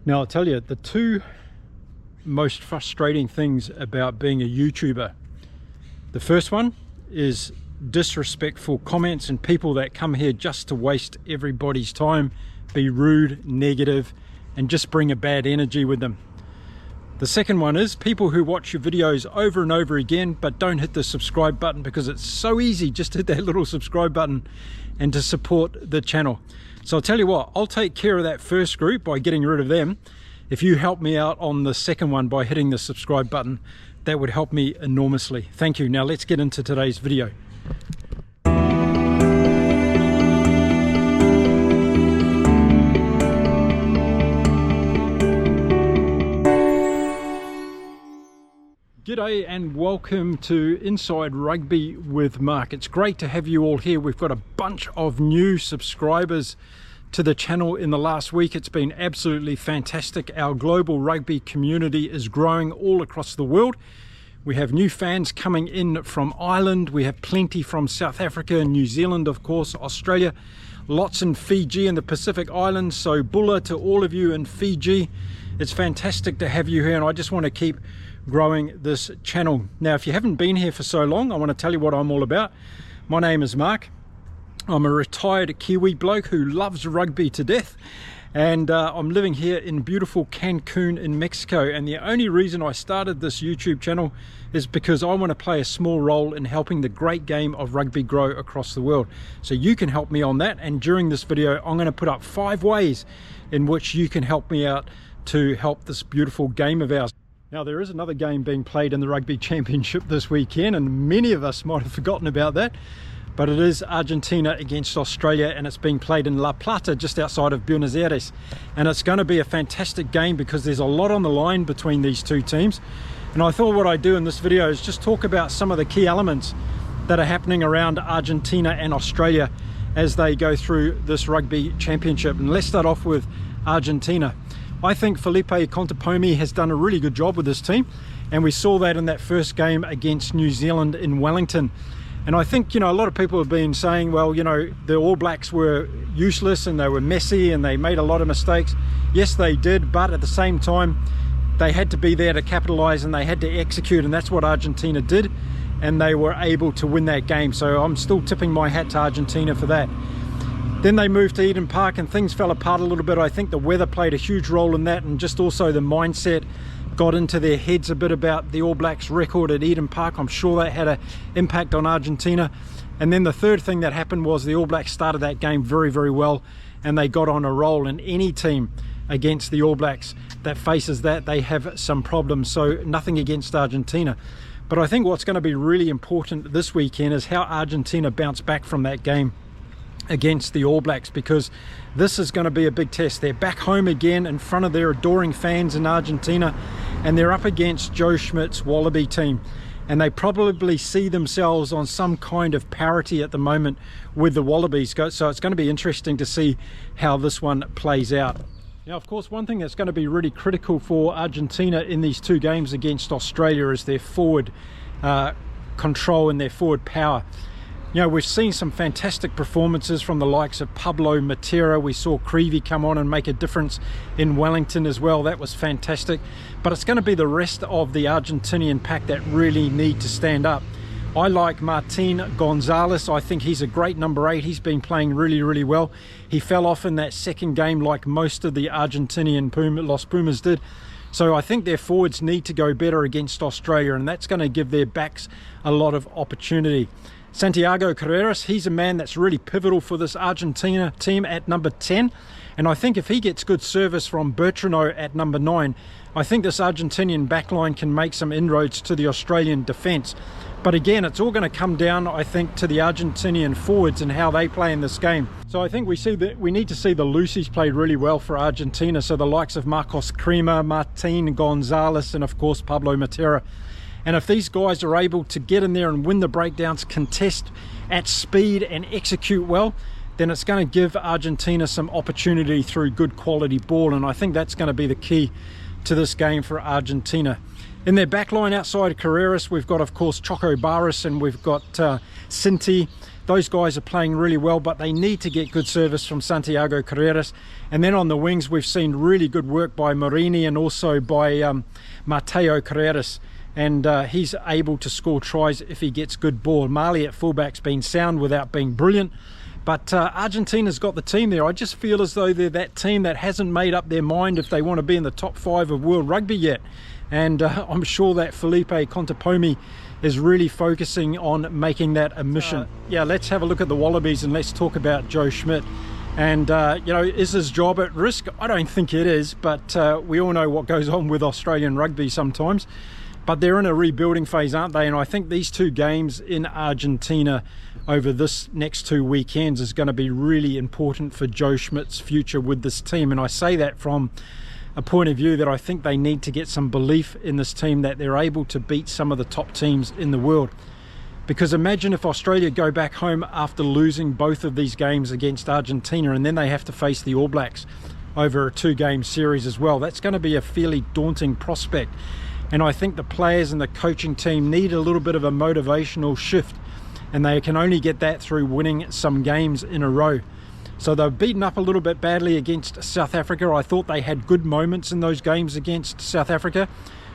Now I'll tell you, the two most frustrating things about being a YouTuber. The first one is disrespectful comments and people that come here just to waste everybody's time, be rude, negative, and just bring a bad energy with them. The second one is people who watch your videos over and over again but don't hit the subscribe button, because it's so easy just to hit that little subscribe button and to support the channel. So I'll tell you what, I'll take care of that first group by getting rid of them. If you help me out on the second one by hitting the subscribe button, that would help me enormously. Thank you. Now let's get into today's video. G'day and welcome to Inside Rugby with Mark. It's great to have you all here. We've got a bunch of new subscribers to the channel in the last week. It's been absolutely fantastic. Our global rugby community is growing all across the world. We have new fans coming in from Ireland. We have plenty from South Africa and New Zealand, of course, Australia, lots in Fiji and the Pacific Islands. So bulla to all of you in Fiji. It's fantastic to have you here, and I just want to keep growing this channel. Now, if you haven't been here for so long, I want to tell you what I'm all about. My name is Mark. I'm a retired Kiwi bloke who loves rugby to death, and I'm living here in beautiful Cancun in Mexico. And the only reason I started this YouTube channel is because I want to play a small role in helping the great game of rugby grow across the world. So you can help me on that, and during this video I'm going to put up 5 ways in which you can help me out to help this beautiful game of ours. Now, there is another game being played in the Rugby Championship this weekend, and many of us might have forgotten about that, but it is Argentina against Australia, and it's being played in La Plata, just outside of Buenos Aires. And it's going to be a fantastic game because there's a lot on the line between these two teams. And I thought what I'd do in this video is just talk about some of the key elements that are happening around Argentina and Australia as they go through this Rugby Championship. And let's start off with Argentina. I think Felipe Contepomei has done a really good job with this team, and we saw that in that first game against New Zealand in Wellington. And I think, you know, a lot of people have been saying, well, you know, the All Blacks were useless and they were messy and they made a lot of mistakes. Yes, they did, but at the same time, they had to be there to capitalize and they had to execute, and that's what Argentina did, and they were able to win that game. So I'm still tipping my hat to Argentina for that. Then they moved to Eden Park and things fell apart a little bit. I think the weather played a huge role in that, and just also the mindset got into their heads a bit about the All Blacks record at Eden Park. I'm sure that had an impact on Argentina. And then the third thing that happened was the All Blacks started that game very, very well, and they got on a roll. And any team against the All Blacks that faces that, they have some problems. So nothing against Argentina. But I think what's going to be really important this weekend is how Argentina bounce back from that game against the All Blacks, because this is going to be a big test. They're back home again in front of their adoring fans in Argentina, and they're up against Joe Schmidt's Wallaby team, and they probably see themselves on some kind of parity at the moment with the Wallabies. So it's going to be interesting to see how this one plays out. Now, of course, one thing that's going to be really critical for Argentina in these two games against Australia is their forward control and their forward power. You know, we've seen some fantastic performances from the likes of Pablo Matera. We saw Creevy come on and make a difference in Wellington as well. That was fantastic. But it's going to be the rest of the Argentinian pack that really need to stand up. I like Martin Gonzalez. I think he's a great number 8. He's been playing really, really well. He fell off in that second game like most of the Argentinian Los Pumas did. So I think their forwards need to go better against Australia, and that's going to give their backs a lot of opportunity. Santiago Carreras, he's a man that's really pivotal for this Argentina team at number 10, and I think if he gets good service from Bertrano at number 9, I think this Argentinian backline can make some inroads to the Australian defence. But again, it's all going to come down, I think, to the Argentinian forwards and how they play in this game. So I think we need to see the loosies play really well for Argentina, so the likes of Marcos Crema, Martin Gonzalez, and of course Pablo Matera. And if these guys are able to get in there and win the breakdowns, contest at speed and execute well, then it's going to give Argentina some opportunity through good quality ball. And I think that's going to be the key to this game for Argentina. In their backline outside Carreras, we've got, of course, Choco Barris, and we've got Cinti. Those guys are playing really well, but they need to get good service from Santiago Carreras. And then on the wings, we've seen really good work by Morini and also by Mateo Carreras. And he's able to score tries if he gets good ball. Mali at fullback's been sound without being brilliant. But Argentina's got the team there. I just feel as though they're that team that hasn't made up their mind if they want to be in the top 5 of World Rugby yet. And I'm sure that Felipe Contepomei is really focusing on making that a mission. Yeah, let's have a look at the Wallabies and let's talk about Joe Schmidt. And, you know, is his job at risk? I don't think it is, but we all know what goes on with Australian rugby sometimes. But they're in a rebuilding phase, aren't they? And I think these 2 games in Argentina over this next 2 weekends is going to be really important for Joe Schmidt's future with this team. And I say that from a point of view that I think they need to get some belief in this team that they're able to beat some of the top teams in the world. Because imagine if Australia go back home after losing both of these games against Argentina, and then they have to face the All Blacks over a 2-game series as well. That's going to be a fairly daunting prospect. And I think the players and the coaching team need a little bit of a motivational shift, and they can only get that through winning some games in a row. So they've beaten up a little bit badly against South Africa. I thought they had good moments in those games against South Africa.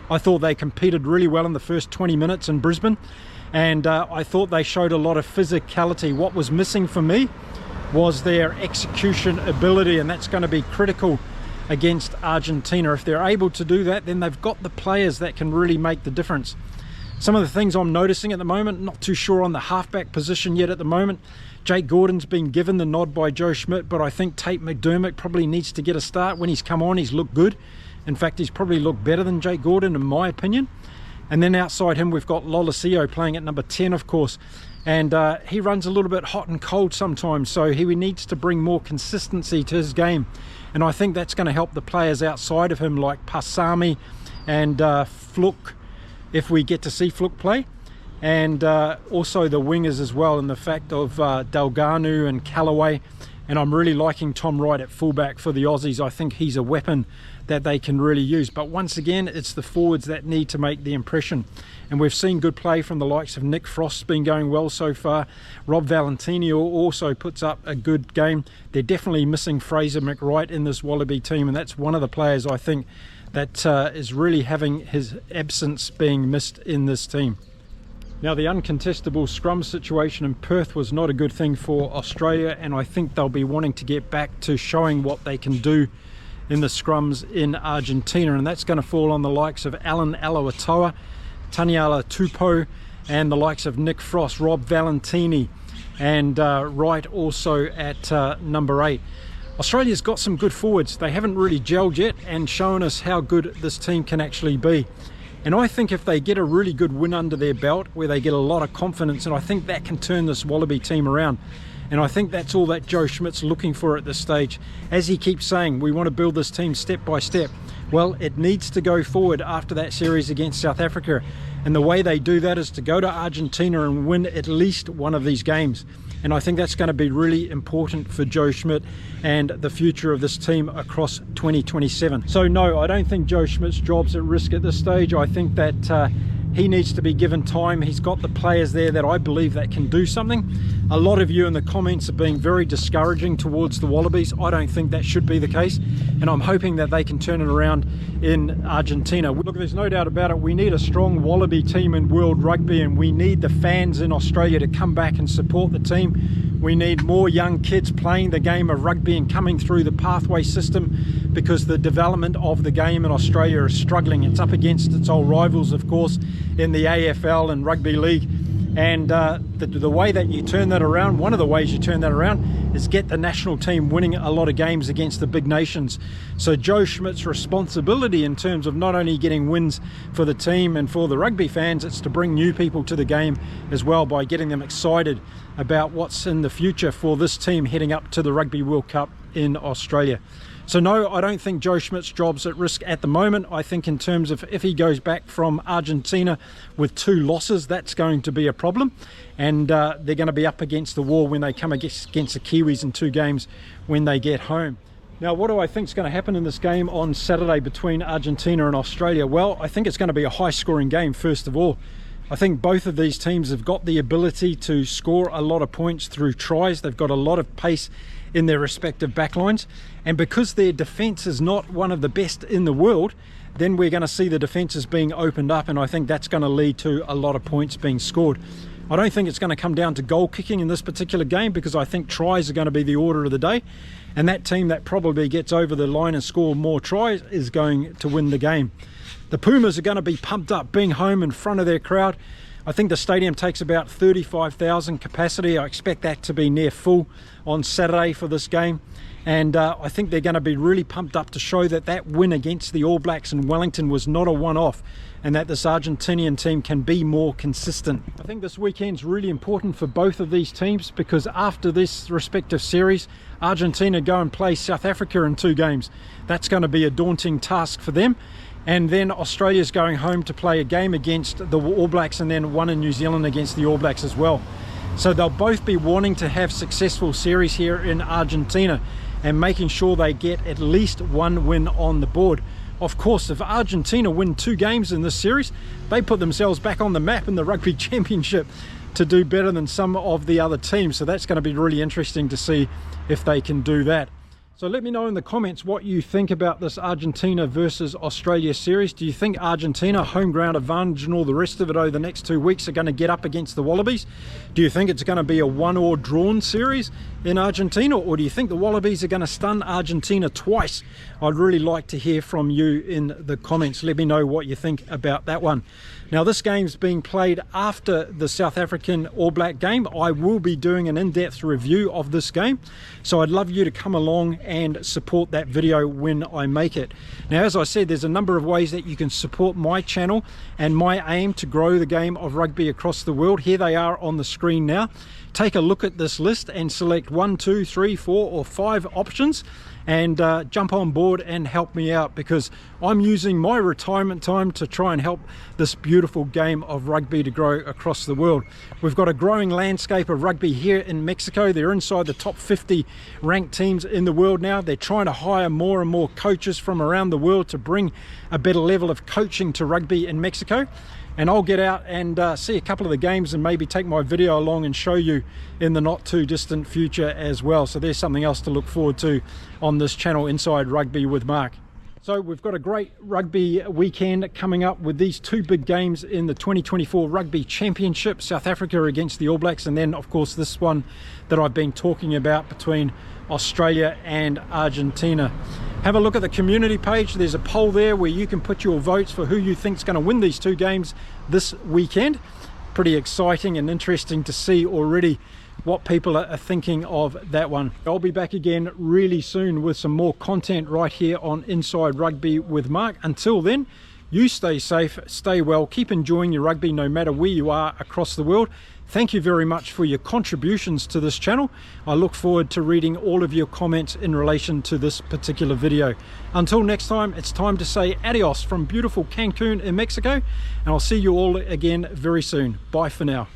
I thought they competed really well in the first 20 minutes in Brisbane, and I thought they showed a lot of physicality. What was missing for me was their execution ability, and that's going to be critical against Argentina. If they're able to do that, then they've got the players that can really make the difference. Some of the things I'm noticing at the moment, not too sure on the halfback position yet at the moment. Jake Gordon's been given the nod by Joe Schmidt, but I think Tate McDermott probably needs to get a start. When he's come on, he's looked good. In fact, he's probably looked better than Jake Gordon in my opinion. And then outside him, we've got Lolosio playing at number 10, of course. And he runs a little bit hot and cold sometimes, so he needs to bring more consistency to his game. And I think that's going to help the players outside of him like Pasami and Fluke, if we get to see Fluke play. And also the wingers as well, and the fact of Delgado and Callaway. And I'm really liking Tom Wright at fullback for the Aussies. I think he's a weapon that they can really use. But once again, it's the forwards that need to make the impression. And we've seen good play from the likes of Nick Frost's been going well so far. Rob Valentini also puts up a good game. They're definitely missing Fraser McWright in this Wallaby team, and that's one of the players I think that is really having his absence being missed in this team. Now, the uncontestable scrum situation in Perth was not a good thing for Australia, and I think they'll be wanting to get back to showing what they can do in the scrums in Argentina, and that's going to fall on the likes of Alan Alawatoa, Taniela Tupou, and the likes of Nick Frost, Rob Valentini, and Wright also at number 8. Australia's got some good forwards. They haven't really gelled yet and shown us how good this team can actually be. And I think if they get a really good win under their belt where they get a lot of confidence, and I think that can turn this Wallaby team around. And I think that's all that Joe Schmidt's looking for at this stage. As he keeps saying, we want to build this team step by step. Well, it needs to go forward after that series against South Africa. And the way they do that is to go to Argentina and win at least one of these games. And I think that's going to be really important for Joe Schmidt and the future of this team across 2027. So no, I don't think Joe Schmidt's job's at risk at this stage. I think that he needs to be given time. He's got the players there that I believe that can do something. A lot of you in the comments are being very discouraging towards the Wallabies. I don't think that should be the case, and I'm hoping that they can turn it around in Argentina. Look, there's no doubt about it. We need a strong Wallaby team in World Rugby, and we need the fans in Australia to come back and support the team. We need more young kids playing the game of rugby and coming through the pathway system, because the development of the game in Australia is struggling. It's up against its old rivals, of course, in the AFL and Rugby League. And the way that you turn that around, one of the ways you turn that around, is get the national team winning a lot of games against the big nations. So Joe Schmidt's responsibility in terms of not only getting wins for the team and for the rugby fans, it's to bring new people to the game as well by getting them excited about what's in the future for this team heading up to the Rugby World Cup in Australia. So no, I don't think Joe Schmidt's job's at risk at the moment. I think in terms of if he goes back from Argentina with 2 losses, that's going to be a problem. And they're going to be up against the wall when they come against the Kiwis in 2 games when they get home. Now, what do I think is going to happen in this game on Saturday between Argentina and Australia? Well, I think it's going to be a high-scoring game, first of all. I think both of these teams have got the ability to score a lot of points through tries. They've got a lot of pace in their respective backlines, and because their defence is not one of the best in the world, then we're going to see the defences being opened up, and I think that's going to lead to a lot of points being scored. I don't think it's going to come down to goal kicking in this particular game, because I think tries are going to be the order of the day, and that team that probably gets over the line and score more tries is going to win the game. The Pumas are going to be pumped up, being home in front of their crowd. I think the stadium takes about 35,000 capacity. I expect that to be near full on Saturday for this game. And I think they're going to be really pumped up to show that that win against the All Blacks in Wellington was not a one-off, and that this Argentinian team can be more consistent. I think this weekend's really important for both of these teams, because after this respective series, Argentina go and play South Africa in 2 games. That's going to be a daunting task for them. And then Australia's going home to play a game against the All Blacks, and then one in New Zealand against the All Blacks as well. So they'll both be wanting to have successful series here in Argentina and making sure they get at least 1 win on the board. Of course, if Argentina win 2 games in this series, they put themselves back on the map in the Rugby Championship to do better than some of the other teams. So that's going to be really interesting to see if they can do that. So let me know in the comments what you think about this Argentina versus Australia series. Do you think Argentina, home ground advantage and all the rest of it over the next 2 weeks, are going to get up against the Wallabies? Do you think it's going to be a 1-1 drawn series in Argentina, or do you think the Wallabies are going to stun Argentina twice? I'd really like to hear from you in the comments. Let me know what you think about that one. Now, this game's being played after the South African All Black game. I will be doing an in-depth review of this game, so I'd love you to come along and support that video when I make it. Now, as I said, there's a number of ways that you can support my channel and my aim to grow the game of rugby across the world. Here they are on the screen now. Take a look at this list and select 1, 2, 3, 4 or 5 options, and jump on board and help me out, because I'm using my retirement time to try and help this beautiful game of rugby to grow across the world. We've got a growing landscape of rugby here in Mexico. They're inside the top 50 ranked teams in the world now. They're trying to hire more and more coaches from around the world to bring a better level of coaching to rugby in Mexico. And I'll get out and see a couple of the games and maybe take my video along and show you in the not too distant future as well. So there's something else to look forward to on this channel, Inside Rugby with Mark. So we've got a great rugby weekend coming up with these 2 big games in the 2024 Rugby Championship, South Africa against the All Blacks, and then of course this one that I've been talking about between Australia and Argentina. Have a look at the community page. There's a poll there where you can put your votes for who you think is going to win these 2 games this weekend. Pretty exciting and interesting to see already what people are thinking of that one. I'll be back again really soon with some more content right here on Inside Rugby with Mark. Until then, you stay safe, stay well, keep enjoying your rugby no matter where you are across the world. Thank you very much for your contributions to this channel. I look forward to reading all of your comments in relation to this particular video. Until next time, it's time to say adios from beautiful Cancun in Mexico, and I'll see you all again very soon. Bye for now.